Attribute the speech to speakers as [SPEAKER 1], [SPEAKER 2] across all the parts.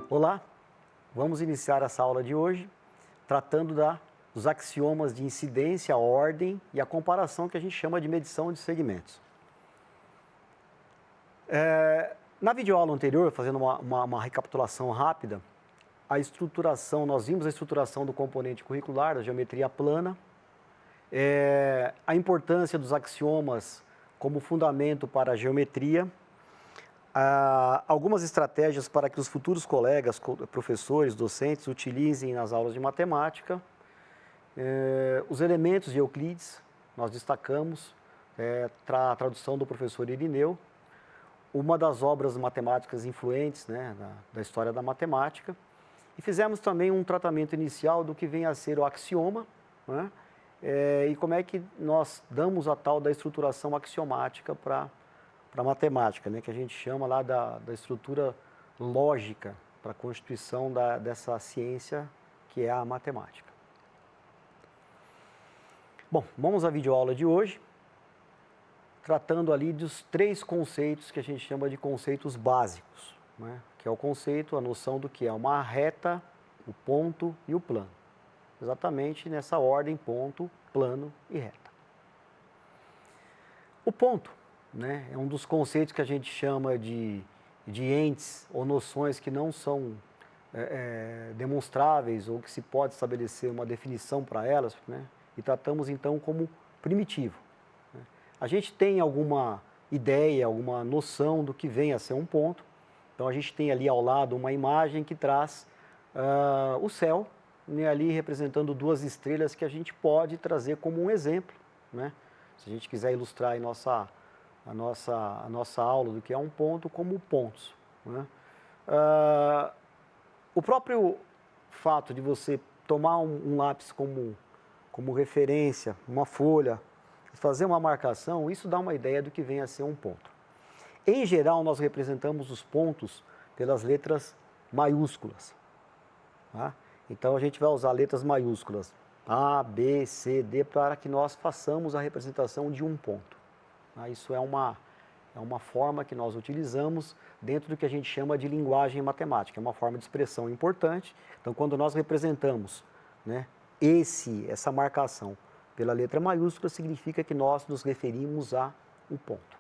[SPEAKER 1] Olá, vamos iniciar essa aula de hoje tratando dos axiomas de incidência, ordem e a comparação que a gente chama de medição de segmentos. Na videoaula anterior, fazendo uma recapitulação rápida, nós vimos a estruturação do componente curricular, da geometria plana, a importância dos axiomas como fundamento para a geometria, algumas estratégias para que os futuros colegas, professores, docentes, utilizem nas aulas de matemática, os elementos de Euclides, nós destacamos, a tradução do professor Irineu, uma das obras matemáticas influentes, né, da história da matemática, e fizemos também um tratamento inicial do que vem a ser o axioma, né, e como é que nós damos a tal da estruturação axiomática para a matemática, né, que a gente chama lá da estrutura lógica para a constituição dessa ciência que é a matemática. Bom, vamos à videoaula de hoje, tratando ali dos 3 conceitos que a gente chama de conceitos básicos, né, que é o conceito, a noção do que é uma reta, o ponto e o plano. Exatamente nessa ordem, ponto, plano e reta. O ponto, né, é um dos conceitos que a gente chama de entes ou noções que não são demonstráveis ou que se pode estabelecer uma definição para elas, né, e tratamos então como primitivo. Né. A gente tem alguma ideia, alguma noção do que vem a ser um ponto, então a gente tem ali ao lado uma imagem que traz o céu, né, ali representando 2 estrelas que a gente pode trazer como um exemplo, né, se a gente quiser ilustrar a nossa aula do que é um ponto como pontos, né. O próprio fato de você tomar um lápis como referência, uma folha, fazer uma marcação, isso dá uma ideia do que vem a ser um ponto. Em geral, nós representamos os pontos pelas letras maiúsculas. Tá? Então, a gente vai usar letras maiúsculas A, B, C, D, para que nós façamos a representação de um ponto. Tá? Isso é uma forma que nós utilizamos dentro do que a gente chama de linguagem matemática. É uma forma de expressão importante. Então, quando nós representamos, né, essa marcação pela letra maiúscula, significa que nós nos referimos a um ponto.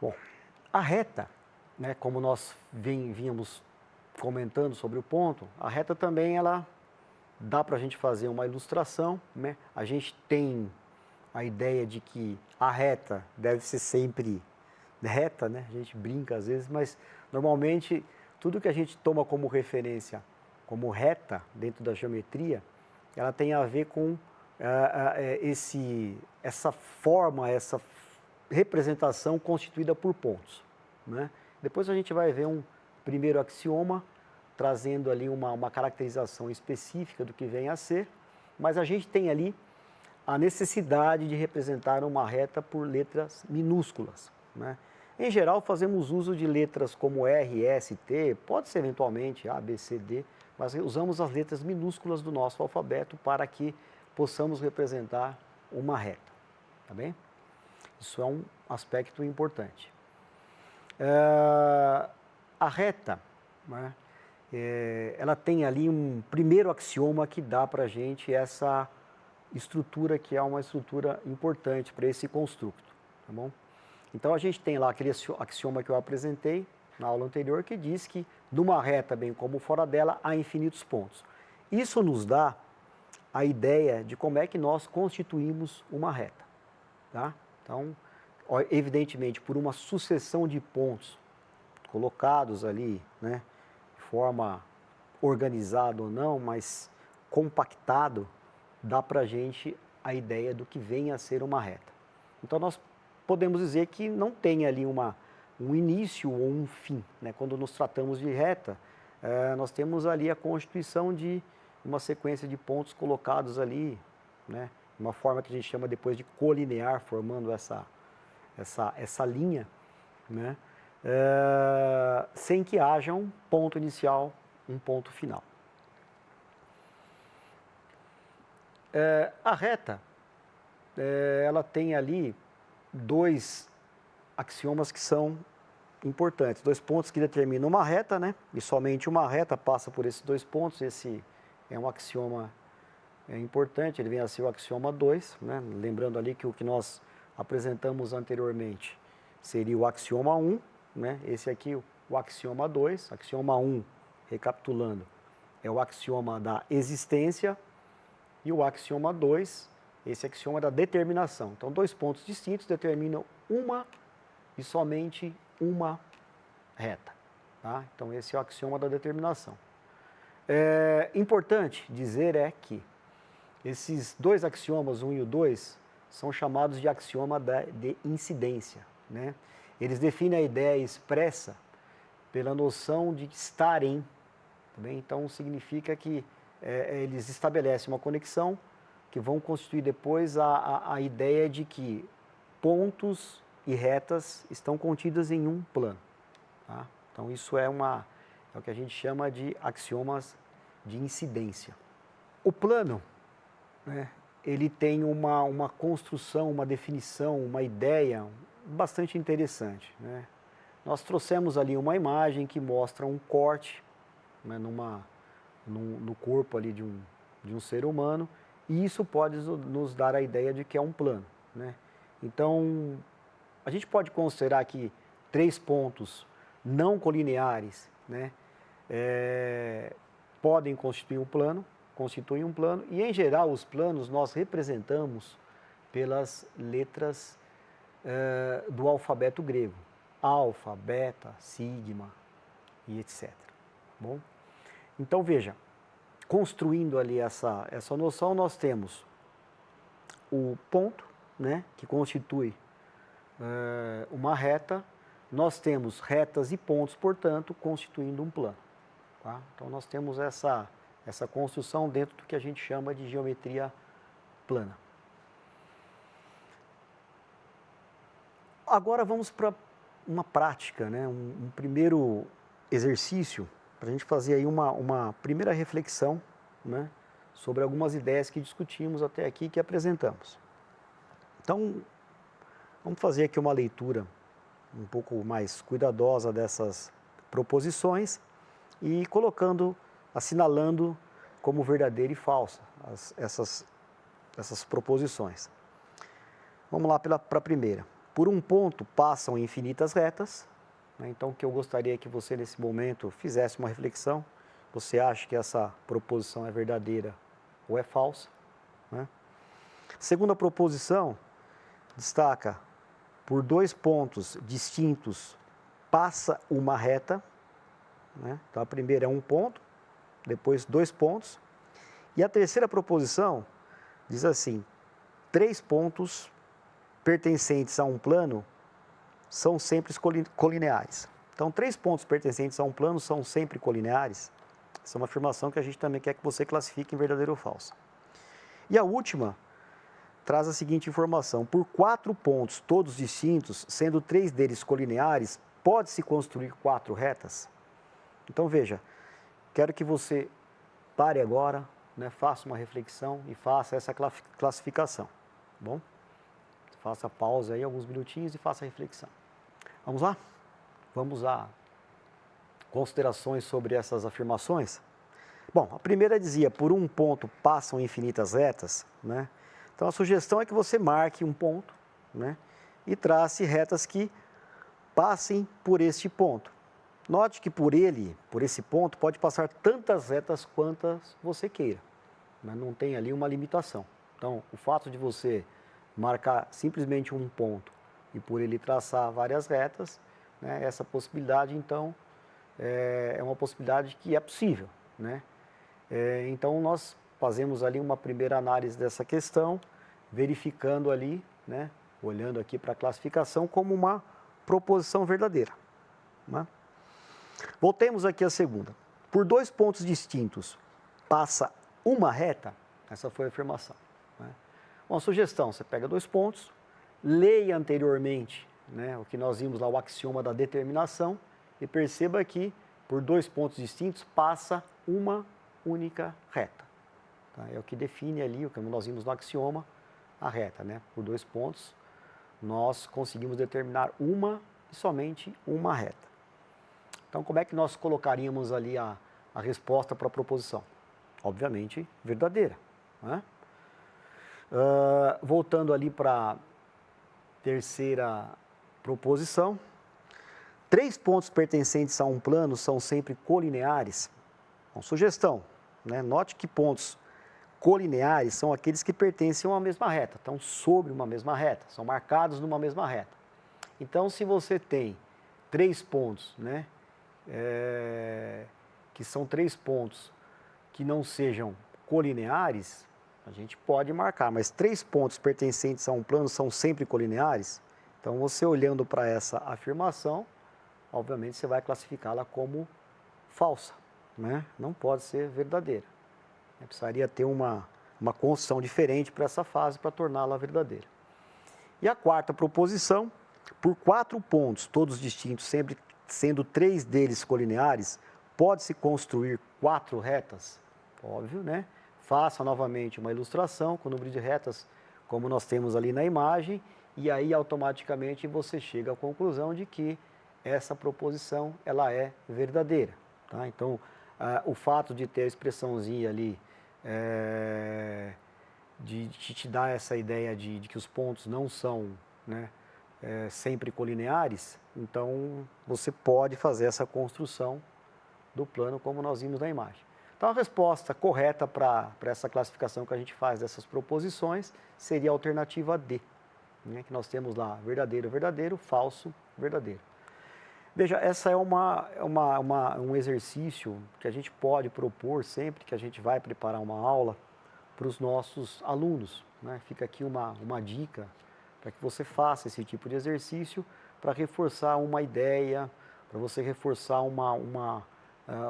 [SPEAKER 1] Bom, a reta, né, como nós vínhamos comentando sobre o ponto, a reta também ela dá para a gente fazer uma ilustração, né? A gente tem a ideia de que a reta deve ser sempre reta, né? A gente brinca às vezes, mas normalmente tudo que a gente toma como referência como reta dentro da geometria, ela tem a ver com essa forma, essa representação constituída por pontos, né? Depois a gente vai ver um primeiro axioma, trazendo ali uma caracterização específica do que vem a ser, mas a gente tem ali a necessidade de representar uma reta por letras minúsculas, né? Em geral, fazemos uso de letras como R, S, T, pode ser eventualmente A, B, C, D, mas usamos as letras minúsculas do nosso alfabeto para que possamos representar uma reta, tá bem? Isso é um aspecto importante. A reta, né, ela tem ali um primeiro axioma que dá para a gente essa estrutura que é uma estrutura importante para esse construto, tá bom? Então a gente tem lá aquele axioma que eu apresentei na aula anterior que diz que numa reta, bem como fora dela, há infinitos pontos. Isso nos dá a ideia de como é que nós constituímos uma reta, tá? Então, evidentemente, por uma sucessão de pontos colocados ali, né, de forma organizada ou não, mas compactado, dá para a gente a ideia do que vem a ser uma reta. Então, nós podemos dizer que não tem ali um início ou um fim, né? Quando nos tratamos de reta, nós temos ali a constituição de uma sequência de pontos colocados ali, né? Uma forma que a gente chama depois de colinear, formando essa linha, né? Sem que haja um ponto inicial, um ponto final. A reta, ela tem ali dois axiomas que são importantes, 2 pontos que determinam uma reta, né? E somente uma reta passa por esses 2 pontos. Esse é um axioma importante, ele vem a ser o axioma 2, né? Lembrando ali que o que nós apresentamos anteriormente seria o axioma 1, né? Esse aqui, o axioma 2, axioma 1, recapitulando, é o axioma da existência, e o axioma 2, esse axioma da determinação. Então, 2 pontos distintos determinam uma e somente uma reta. Tá? Então, esse é o axioma da determinação. Importante dizer que esses dois axiomas, 1 e o 2, são chamados de axioma de incidência. Né? Eles definem a ideia expressa pela noção de estar em. Tá bem? Então, significa que eles estabelecem uma conexão que vão constituir depois a ideia de que pontos e retas estão contidas em um plano. Tá? Então, isso é o que a gente chama de axiomas de incidência. O plano, né, ele tem uma construção, uma definição, uma ideia bastante interessante. Né? Nós trouxemos ali uma imagem que mostra um corte, né, no corpo ali de um ser humano, e isso pode nos dar a ideia de que é um plano. Né? Então, a gente pode considerar que 3 pontos não colineares, né, podem constituir constituem um plano, e em geral os planos nós representamos pelas letras do alfabeto grego, alfa, beta, sigma e etc. Bom? Então veja, construindo ali essa noção, nós temos o ponto, né, que constitui uma reta, nós temos retas e pontos, portanto, constituindo um plano. Tá? Então nós temos essa construção dentro do que a gente chama de geometria plana. Agora vamos para uma prática, né? um primeiro exercício, para a gente fazer aí uma primeira reflexão, né, sobre algumas ideias que discutimos até aqui e que apresentamos. Então, vamos fazer aqui uma leitura um pouco mais cuidadosa dessas proposições e assinalando como verdadeira e falsa essas proposições. Vamos lá para a primeira. Por um ponto passam infinitas retas. Né? Então, o que eu gostaria que você, nesse momento, fizesse uma reflexão. Você acha que essa proposição é verdadeira ou é falsa? Né? Segunda proposição destaca: por 2 pontos distintos passa uma reta. Né? Então, a primeira é um ponto, depois 2 pontos. E a terceira proposição diz assim: 3 pontos pertencentes a um plano são sempre colineares. Então, 3 pontos pertencentes a um plano são sempre colineares. Essa é uma afirmação que a gente também quer que você classifique em verdadeiro ou falso. E a última traz a seguinte informação: por 4 pontos, todos distintos, sendo 3 deles colineares, pode-se construir 4 retas? Então, veja, quero que você pare agora, né, faça uma reflexão e faça essa classificação. Tá bom? Faça pausa aí, alguns minutinhos, e faça a reflexão. Vamos lá? Vamos a considerações sobre essas afirmações? Bom, a primeira dizia: por um ponto passam infinitas retas. Né? Então, a sugestão é que você marque um ponto, né, e trace retas que passem por este ponto. Note que por esse ponto, pode passar tantas retas quantas você queira. Mas não tem ali uma limitação. Então, o fato de você marcar simplesmente um ponto e por ele traçar várias retas, né, essa possibilidade, então, é uma possibilidade que é possível. Né? Então, nós fazemos ali uma primeira análise dessa questão, verificando ali, né, olhando aqui para a classificação, como uma proposição verdadeira. Né? Voltemos aqui à segunda. Por 2 pontos distintos passa uma reta? Essa foi a afirmação. Né? Uma sugestão: você pega 2 pontos, leia anteriormente, né, o que nós vimos lá, o axioma da determinação, e perceba que por 2 pontos distintos passa uma única reta. Tá? É o que define ali, o que nós vimos no axioma, a reta, né? Por 2 pontos, nós conseguimos determinar uma e somente uma reta. Então, como é que nós colocaríamos ali a resposta para a proposição? Obviamente, verdadeira, né? Voltando ali para a terceira proposição, 3 pontos pertencentes a um plano são sempre colineares. Bom, sugestão, né? Note que pontos colineares são aqueles que pertencem a uma mesma reta, estão sobre uma mesma reta, são marcados numa mesma reta. Então, se você tem 3 pontos, né, que são 3 pontos que não sejam colineares, a gente pode marcar, mas 3 pontos pertencentes a um plano são sempre colineares. Então, você olhando para essa afirmação, obviamente você vai classificá-la como falsa, né? Não pode ser verdadeira. Precisaria ter uma construção diferente para essa fase para torná-la verdadeira. E a quarta proposição, por 4 pontos, todos distintos, sempre sendo 3 deles colineares, pode-se construir 4 retas? Óbvio, né? Faça novamente uma ilustração com o número de retas, como nós temos ali na imagem, e aí automaticamente você chega à conclusão de que essa proposição ela é verdadeira. Tá? Então, o fato de ter a expressãozinha ali, de te dar essa ideia de que os pontos não são, né, sempre colineares, então você pode fazer essa construção do plano como nós vimos na imagem. Então a resposta correta para essa classificação que a gente faz dessas proposições seria a alternativa D, né, que nós temos lá verdadeiro, verdadeiro, falso, verdadeiro. Veja, essa é um exercício que a gente pode propor sempre que a gente vai preparar uma aula para os nossos alunos, né? Fica aqui uma dica para que você faça esse tipo de exercício para reforçar uma ideia, para você reforçar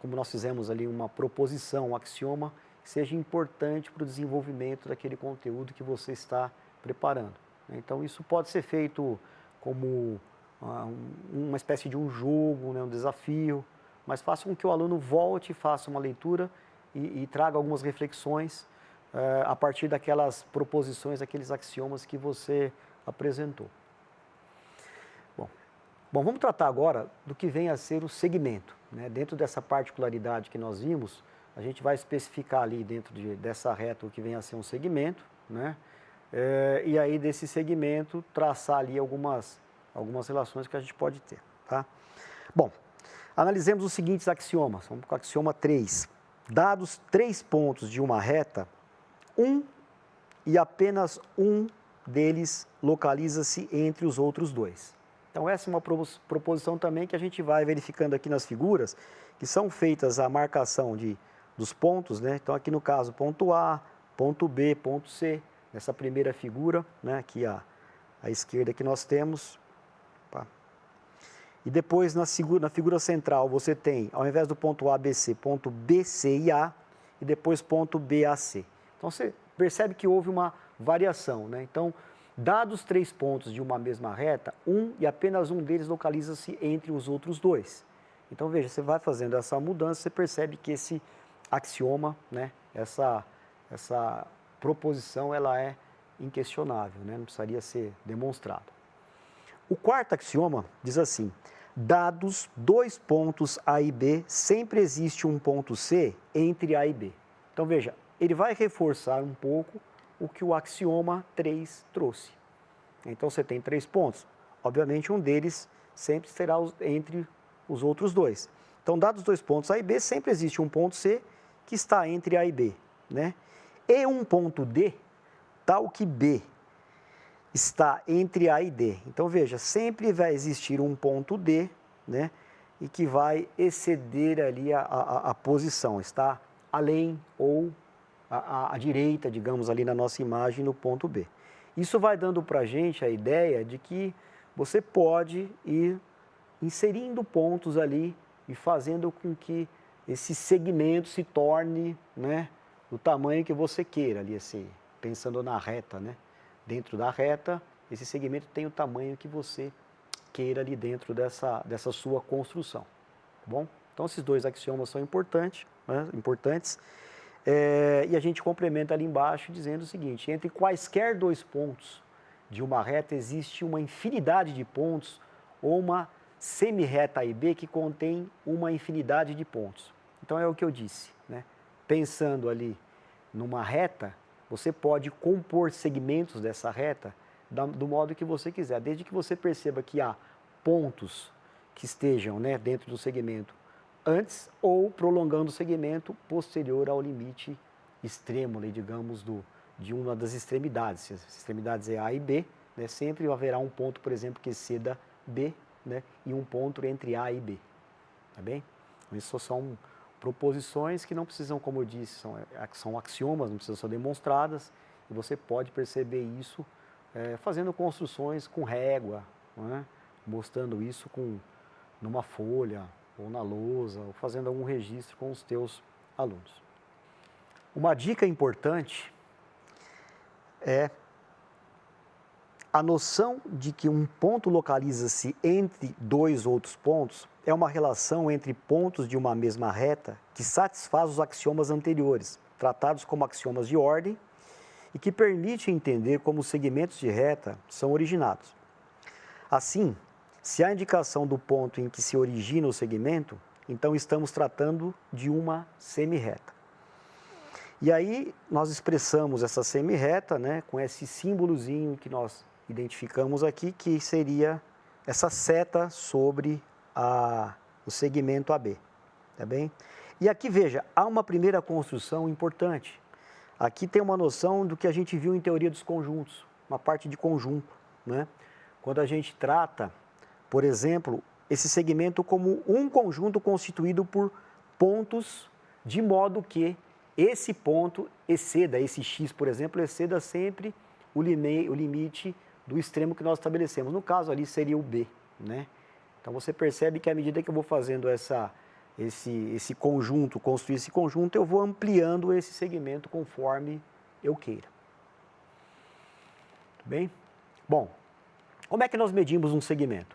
[SPEAKER 1] como nós fizemos ali, uma proposição, um axioma que seja importante para o desenvolvimento daquele conteúdo que você está preparando. Então, isso pode ser feito como uma espécie de um jogo, né, um desafio, mas faça com que o aluno volte, faça uma leitura e traga algumas reflexões a partir daquelas proposições, daqueles axiomas que você apresentou. Bom, vamos tratar agora do que vem a ser o segmento, né? Dentro dessa particularidade que nós vimos, a gente vai especificar ali dentro dessa reta o que vem a ser um segmento, né? E aí desse segmento traçar ali algumas relações que a gente pode ter, tá? Bom, analisemos os seguintes axiomas. Vamos para o axioma 3. Dados 3 pontos de uma reta, um e apenas um deles localiza-se entre os outros 2. Então essa é uma proposição também que a gente vai verificando aqui nas figuras, que são feitas a marcação dos pontos, né? Então aqui no caso ponto A, ponto B, ponto C, nessa primeira figura, né? Aqui à esquerda que nós temos. Opa. E depois na figura central você tem, ao invés do ponto A, B, C, ponto B, C e A, e depois ponto B, A, C. Então você percebe que houve uma variação, né? Então, dados 3 pontos de uma mesma reta, um e apenas um deles localiza-se entre os outros 2. Então veja, você vai fazendo essa mudança, você percebe que esse axioma, né, essa proposição, ela é inquestionável, né? Não precisaria ser demonstrado. O quarto axioma diz assim: dados 2 pontos A e B, sempre existe um ponto C entre A e B. Então veja, ele vai reforçar um pouco o que o axioma 3 trouxe. Então você tem 3 pontos, obviamente um deles sempre será entre os outros 2. Então, dados 2 pontos A e B, sempre existe um ponto C que está entre A e B, né? E um ponto D, tal que B está entre A e D. Então veja, sempre vai existir um ponto D, né? E que vai exceder ali a posição, está além ou à direita, digamos, ali na nossa imagem, no ponto B. Isso vai dando para a gente a ideia de que você pode ir inserindo pontos ali e fazendo com que esse segmento se torne, né, do tamanho que você queira ali, assim, pensando na reta, né? Dentro da reta, esse segmento tem o tamanho que você queira ali dentro dessa sua construção, tá bom? Então, esses 2 axiomas são importantes, né? E a gente complementa ali embaixo dizendo o seguinte: entre quaisquer dois pontos de uma reta existe uma infinidade de pontos ou uma semi-reta A e B que contém uma infinidade de pontos. Então é o que eu disse, né? Pensando ali numa reta, você pode compor segmentos dessa reta do modo que você quiser, desde que você perceba que há pontos que estejam, né, dentro do segmento antes ou prolongando o segmento posterior ao limite extremo, digamos, de uma das extremidades. Se as extremidades é A e B, né, sempre haverá um ponto, por exemplo, que exceda B, né, e um ponto entre A e B. Tá bem? Isso são proposições que não precisam, como eu disse, são axiomas, não precisam ser demonstradas, e você pode perceber isso fazendo construções com régua, né, mostrando isso numa folha, ou na lousa, ou fazendo algum registro com os teus alunos. Uma dica importante é a noção de que um ponto localiza-se entre dois outros pontos é uma relação entre pontos de uma mesma reta que satisfaz os axiomas anteriores, tratados como axiomas de ordem, e que permite entender como os segmentos de reta são originados. Assim, se há indicação do ponto em que se origina o segmento, então estamos tratando de uma semi-reta. E aí nós expressamos essa semi-reta, né, com esse símbolozinho que nós identificamos aqui, que seria essa seta sobre o segmento AB, tá bem? E aqui, veja, há uma primeira construção importante. Aqui tem uma noção do que a gente viu em teoria dos conjuntos, uma parte de conjunto, né? Quando a gente trata, por exemplo, esse segmento como um conjunto constituído por pontos, de modo que esse ponto exceda, esse x, por exemplo, exceda sempre o limite do extremo que nós estabelecemos. No caso ali seria o B, né? Então você percebe que à medida que eu vou fazendo esse conjunto, construir esse conjunto, eu vou ampliando esse segmento conforme eu queira. Tudo bem? Bom, como é que nós medimos um segmento?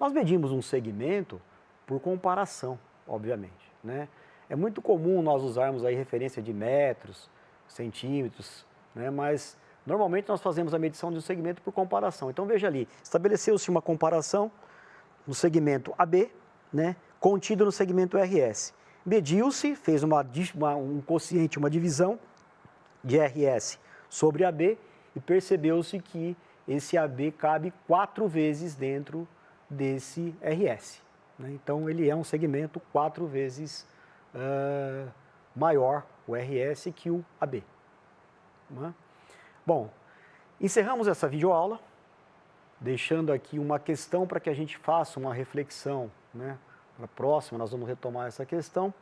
[SPEAKER 1] Nós medimos um segmento por comparação, obviamente, né? É muito comum nós usarmos aí referência de metros, centímetros, né? Mas normalmente nós fazemos a medição de um segmento por comparação. Então veja ali, estabeleceu-se uma comparação no segmento AB, né, contido no segmento RS. Mediu-se, fez um quociente, uma divisão de RS sobre AB e percebeu-se que esse AB cabe 4 vezes dentro desse RS, né? Então ele é um segmento 4 vezes maior, o RS, que o AB. Né? Bom, encerramos essa videoaula, deixando aqui uma questão para que a gente faça uma reflexão, né? Na próxima nós vamos retomar essa questão.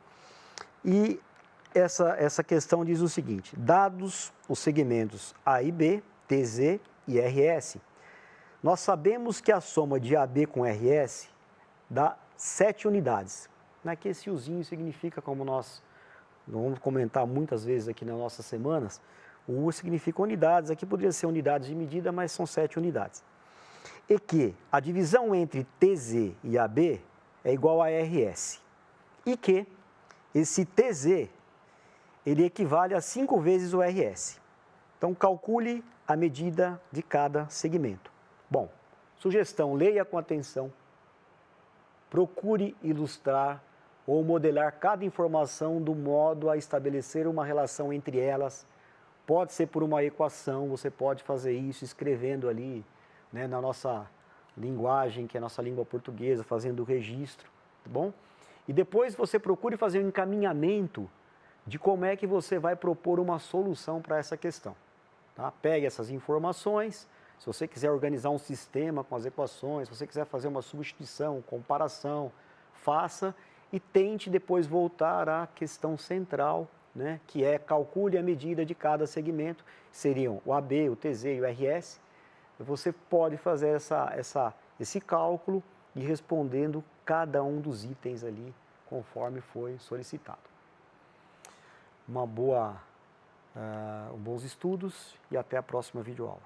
[SPEAKER 1] E essa questão diz o seguinte: dados os segmentos A e B, TZ e RS, nós sabemos que a soma de AB com RS dá 7 unidades. Aqui esse uzinho significa, como nós vamos comentar muitas vezes aqui nas nossas semanas, o U significa unidades, aqui poderia ser unidades de medida, mas são 7 unidades. E que a divisão entre TZ e AB é igual a RS. E que esse TZ, ele equivale a 5 vezes o RS. Então, calcule a medida de cada segmento. Bom, sugestão, leia com atenção, procure ilustrar ou modelar cada informação do modo a estabelecer uma relação entre elas. Pode ser por uma equação, você pode fazer isso escrevendo ali, né, na nossa linguagem, que é a nossa língua portuguesa, fazendo o registro, tá bom? E depois você procure fazer um encaminhamento de como é que você vai propor uma solução para essa questão. Tá? Pegue essas informações, se você quiser organizar um sistema com as equações, se você quiser fazer uma substituição, comparação, faça e tente depois voltar à questão central, né, que é calcule a medida de cada segmento, seriam o AB, o TZ e o RS. Você pode fazer esse cálculo e respondendo cada um dos itens ali, conforme foi solicitado. Bons estudos e até a próxima videoaula.